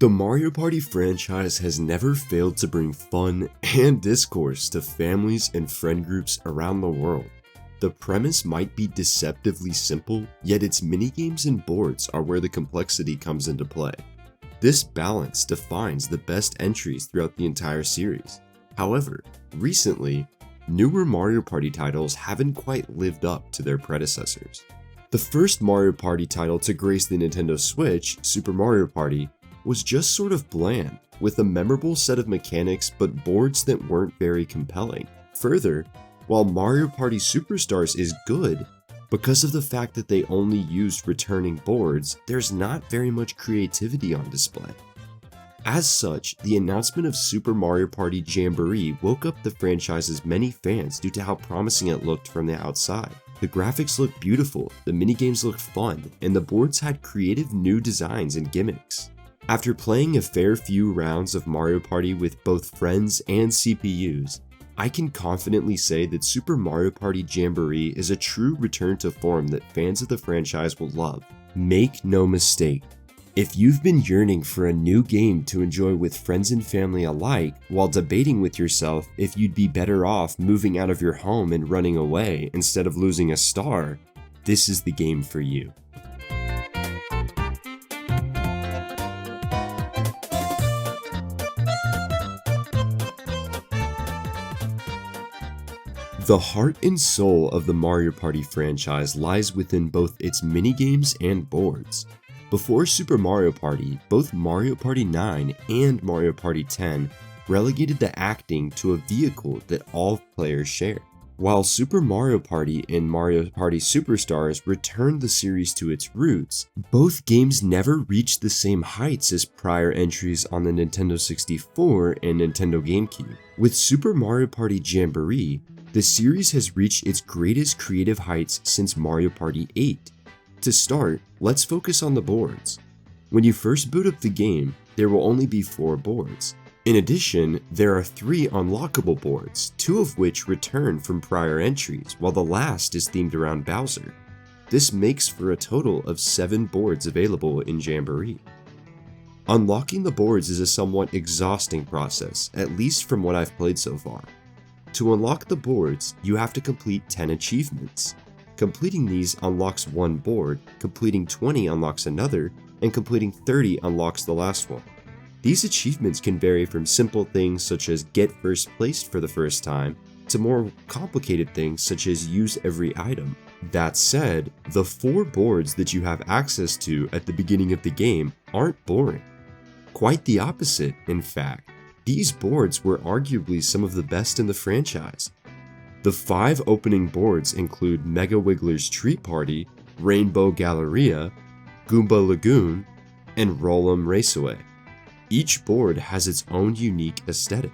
The Mario Party franchise has never failed to bring fun and discourse to families and friend groups around the world. The premise might be deceptively simple, yet its minigames and boards are where the complexity comes into play. This balance defines the best entries throughout the entire series. However, recently, newer Mario Party titles haven't quite lived up to their predecessors. The first Mario Party title to grace the Nintendo Switch, Super Mario Party, was just sort of bland, with a memorable set of mechanics but boards that weren't very compelling. Further, while Mario Party Superstars is good, because of the fact that they only used returning boards, there's not very much creativity on display. As such, the announcement of Super Mario Party Jamboree woke up the franchise's many fans due to how promising it looked from the outside. The graphics looked beautiful, the minigames looked fun, and the boards had creative new designs and gimmicks. After playing a fair few rounds of Mario Party with both friends and CPUs, I can confidently say that Super Mario Party Jamboree is a true return to form that fans of the franchise will love. Make no mistake, if you've been yearning for a new game to enjoy with friends and family alike while debating with yourself if you'd be better off moving out of your home and running away instead of losing a star, this is the game for you. The heart and soul of the Mario Party franchise lies within both its minigames and boards. Before Super Mario Party, both Mario Party 9 and Mario Party 10 relegated the acting to a vehicle that all players share. While Super Mario Party and Mario Party Superstars returned the series to its roots, both games never reached the same heights as prior entries on the Nintendo 64 and Nintendo GameCube. With Super Mario Party Jamboree, the series has reached its greatest creative heights since Mario Party 8. To start, let's focus on the boards. When you first boot up the game, there will only be 4 boards. In addition, there are 3 unlockable boards, 2 of which return from prior entries, while the last is themed around Bowser. This makes for a total of 7 boards available in Jamboree. Unlocking the boards is a somewhat exhausting process, at least from what I've played so far. To unlock the boards, you have to complete 10 achievements. Completing these unlocks one board, completing 20 unlocks another, and completing 30 unlocks the last one. These achievements can vary from simple things such as get first placed for the first time, to more complicated things such as use every item. That said, the 4 boards that you have access to at the beginning of the game aren't boring. Quite the opposite, in fact. These boards were arguably some of the best in the franchise. The 5 opening boards include Mega Wiggler's Treat Party, Rainbow Galleria, Goomba Lagoon, and Roll'em Raceway. Each board has its own unique aesthetic.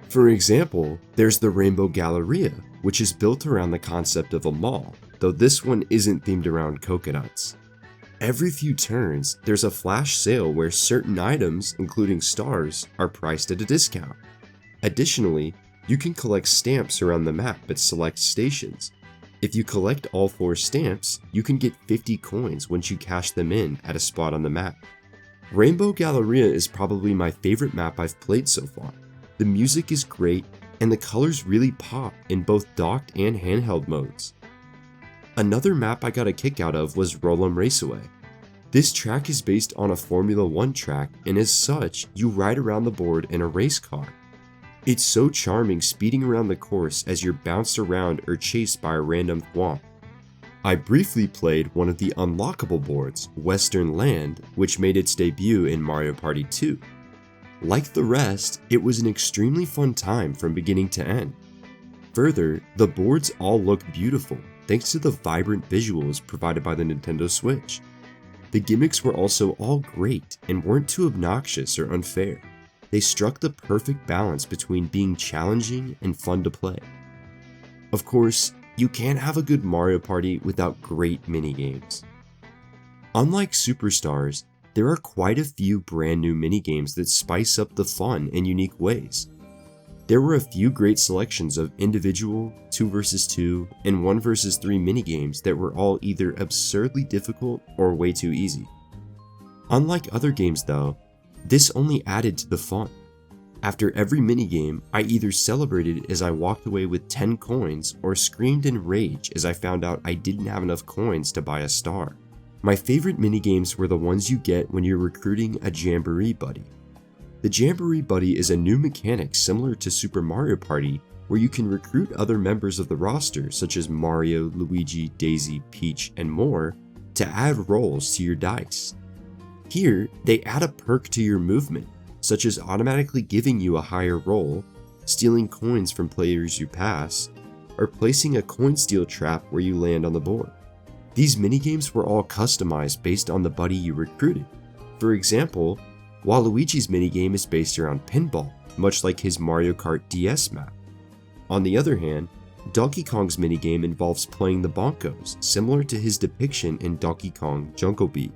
For example, there's the Rainbow Galleria, which is built around the concept of a mall, though this one isn't themed around coconuts. Every few turns, there's a flash sale where certain items, including stars, are priced at a discount. Additionally, you can collect stamps around the map at select stations. If you collect all 4 stamps, you can get 50 coins once you cash them in at a spot on the map. Rainbow Galleria is probably my favorite map I've played so far. The music is great, and the colors really pop in both docked and handheld modes. Another map I got a kick out of was Roll'em Raceway. This track is based on a Formula 1 track, and as such, you ride around the board in a race car. It's so charming speeding around the course as you're bounced around or chased by a random thwomp. I briefly played one of the unlockable boards, Western Land, which made its debut in Mario Party 2. Like the rest, it was an extremely fun time from beginning to end. Further, the boards all look beautiful, thanks to the vibrant visuals provided by the Nintendo Switch. The gimmicks were also all great and weren't too obnoxious or unfair. They struck the perfect balance between being challenging and fun to play. Of course, you can't have a good Mario Party without great minigames. Unlike Superstars, there are quite a few brand new minigames that spice up the fun in unique ways. There were a few great selections of individual, 2 vs 2, and 1 vs 3 minigames that were all either absurdly difficult or way too easy. Unlike other games though, This only added to the fun. After every minigame, I either celebrated as I walked away with 10 coins or screamed in rage as I found out I didn't have enough coins to buy a star. My favorite minigames were the ones you get when you're recruiting a Jamboree buddy. The Jamboree buddy is a new mechanic similar to Super Mario Party where you can recruit other members of the roster such as Mario, Luigi, Daisy, Peach, and more to add rolls to your dice. Here, they add a perk to your movement, such as automatically giving you a higher roll, stealing coins from players you pass, or placing a coin steal trap where you land on the board. These minigames were all customized based on the buddy you recruited. For example, Waluigi's minigame is based around pinball, much like his Mario Kart DS map. On the other hand, Donkey Kong's minigame involves playing the bonkos, similar to his depiction in Donkey Kong Jungle Beat.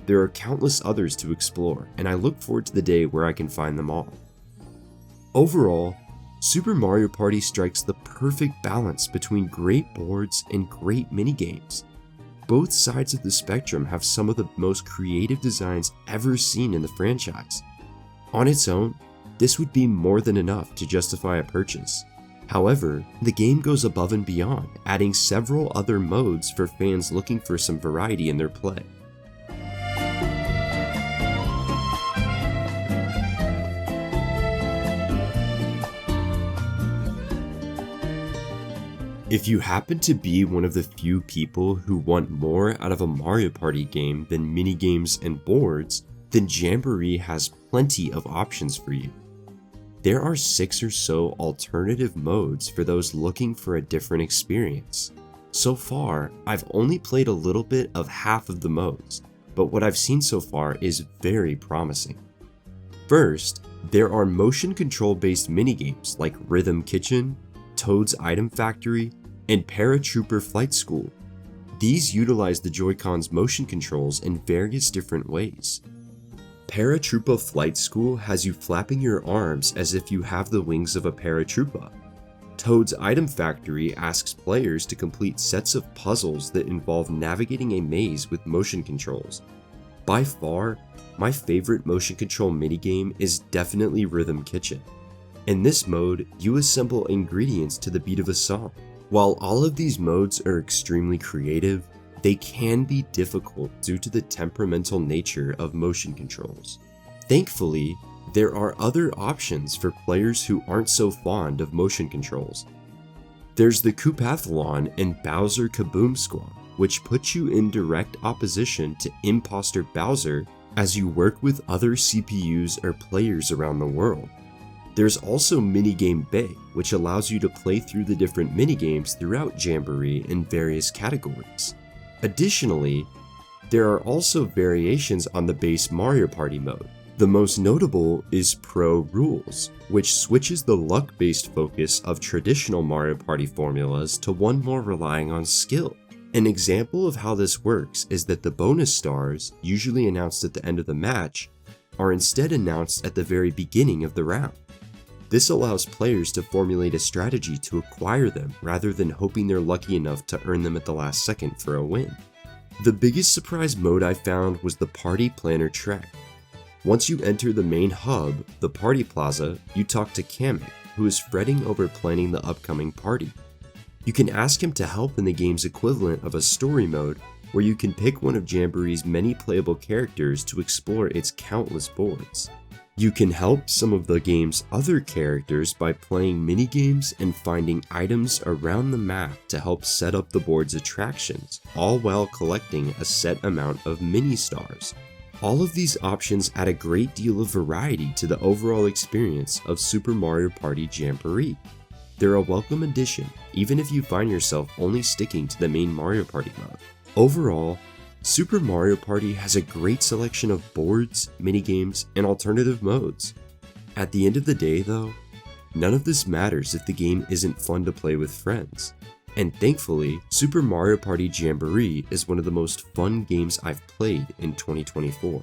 There are countless others to explore, and I look forward to the day where I can find them all. Overall, Super Mario Party strikes the perfect balance between great boards and great minigames. Both sides of the spectrum have some of the most creative designs ever seen in the franchise. On its own, this would be more than enough to justify a purchase. However, the game goes above and beyond, adding several other modes for fans looking for some variety in their play. If you happen to be one of the few people who want more out of a Mario Party game than minigames and boards, then Jamboree has plenty of options for you. There are 6 or so alternative modes for those looking for a different experience. So far, I've only played a little bit of half of the modes, but what I've seen so far is very promising. First, there are motion control based minigames like Rhythm Kitchen, Toad's Item Factory, and Paratrooper Flight School. These utilize the Joy-Con's motion controls in various different ways. Paratroopa Flight School has you flapping your arms as if you have the wings of a paratroopa. Toad's Item Factory asks players to complete sets of puzzles that involve navigating a maze with motion controls. By far, my favorite motion control minigame is definitely Rhythm Kitchen. In this mode, you assemble ingredients to the beat of a song. While all of these modes are extremely creative, they can be difficult due to the temperamental nature of motion controls. Thankfully, there are other options for players who aren't so fond of motion controls. There's the Koopathlon and Bowser Kaboom Squad, which puts you in direct opposition to Imposter Bowser as you work with other CPUs or players around the world. There's also Minigame Bay, which allows you to play through the different minigames throughout Jamboree in various categories. Additionally, there are also variations on the base Mario Party mode. The most notable is Pro Rules, which switches the luck-based focus of traditional Mario Party formulas to one more relying on skill. An example of how this works is that the bonus stars, usually announced at the end of the match, are instead announced at the very beginning of the round. This allows players to formulate a strategy to acquire them rather than hoping they're lucky enough to earn them at the last second for a win. The biggest surprise mode I found was the Party Planner Trek. Once you enter the main hub, the Party Plaza, you talk to Kamek, who is fretting over planning the upcoming party. You can ask him to help in the game's equivalent of a story mode, where you can pick one of Jamboree's many playable characters to explore its countless boards. You can help some of the game's other characters by playing minigames and finding items around the map to help set up the board's attractions, all while collecting a set amount of mini-stars. All of these options add a great deal of variety to the overall experience of Super Mario Party Jamboree. They're a welcome addition, even if you find yourself only sticking to the main Mario Party mode. Overall, Super Mario Party has a great selection of boards, minigames, and alternative modes. At the end of the day though, none of this matters if the game isn't fun to play with friends. And thankfully, Super Mario Party Jamboree is one of the most fun games I've played in 2024.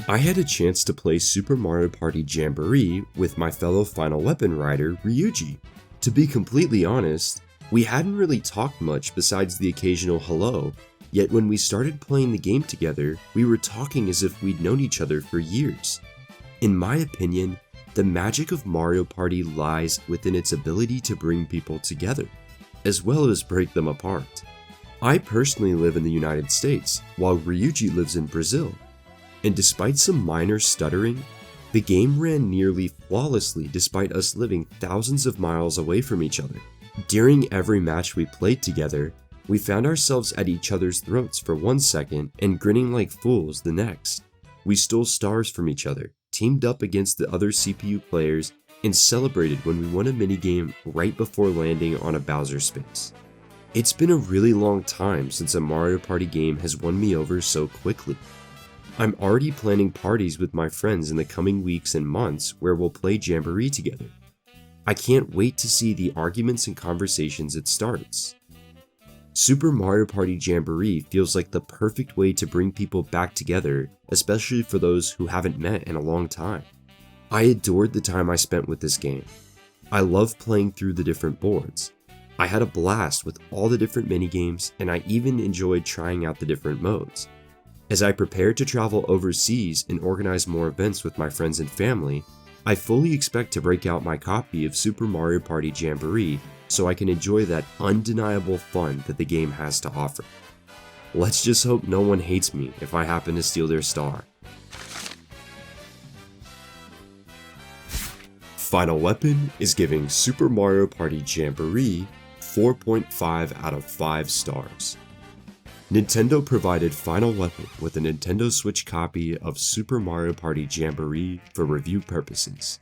I had a chance to play Super Mario Party Jamboree with my fellow Final Weapon rider, Ryuji. To be completely honest, we hadn't really talked much besides the occasional hello, yet when we started playing the game together, we were talking as if we'd known each other for years. In my opinion, the magic of Mario Party lies within its ability to bring people together, as well as break them apart. I personally live in the United States, while Ryuji lives in Brazil. And despite some minor stuttering, the game ran nearly flawlessly despite us living thousands of miles away from each other. During every match we played together, we found ourselves at each other's throats for 1 second and grinning like fools the next. We stole stars from each other, teamed up against the other CPU players, and celebrated when we won a minigame right before landing on a Bowser space. It's been a really long time since a Mario Party game has won me over so quickly. I'm already planning parties with my friends in the coming weeks and months where we'll play Jamboree together. I can't wait to see the arguments and conversations it starts. Super Mario Party Jamboree feels like the perfect way to bring people back together, especially for those who haven't met in a long time. I adored the time I spent with this game. I love playing through the different boards. I had a blast with all the different minigames, and I even enjoyed trying out the different modes. As I prepare to travel overseas and organize more events with my friends and family, I fully expect to break out my copy of Super Mario Party Jamboree so I can enjoy that undeniable fun that the game has to offer. Let's just hope no one hates me if I happen to steal their star. Final Weapon is giving Super Mario Party Jamboree 4.5 out of 5 stars. Nintendo provided Final Weapon with a Nintendo Switch copy of Super Mario Party Jamboree for review purposes.